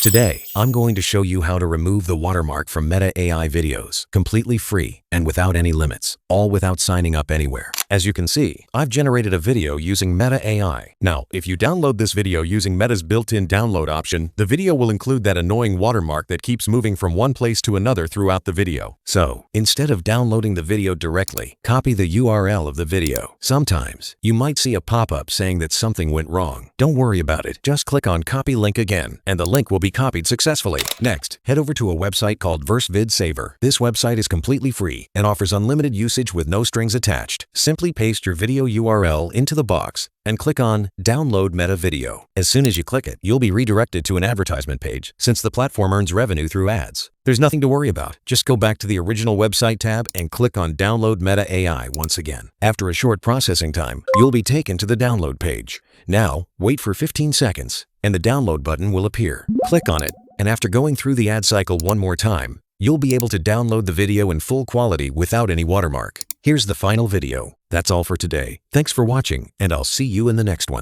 Today, I'm going to show you how to remove the watermark from Meta AI videos, completely free and without any limits, all without signing up anywhere. As you can see, I've generated a video using Meta AI. Now, if you download this video using Meta's built-in download option, the video will include that annoying watermark that keeps moving from one place to another throughout the video. So, instead of downloading the video directly, copy the URL of the video. Sometimes, you might see a pop-up saying that something went wrong. Don't worry about it. Just click on Copy Link again, and the link will be copied successfully. Next, head over to a website called VerseVid Saver. This website is completely free and offers unlimited usage with no strings attached. Simply paste your video URL into the box and click on Download Meta Video. As soon as you click it, you'll be redirected to an advertisement page since the platform earns revenue through ads. There's nothing to worry about. Just go back to the original website tab and click on Download Meta AI once again. After a short processing time, you'll be taken to the download page. Now, wait for 15 seconds and the download button will appear. Click on it, and after going through the ad cycle one more time, you'll be able to download the video in full quality without any watermark. Here's the final video. That's all for today. Thanks for watching, and I'll see you in the next one.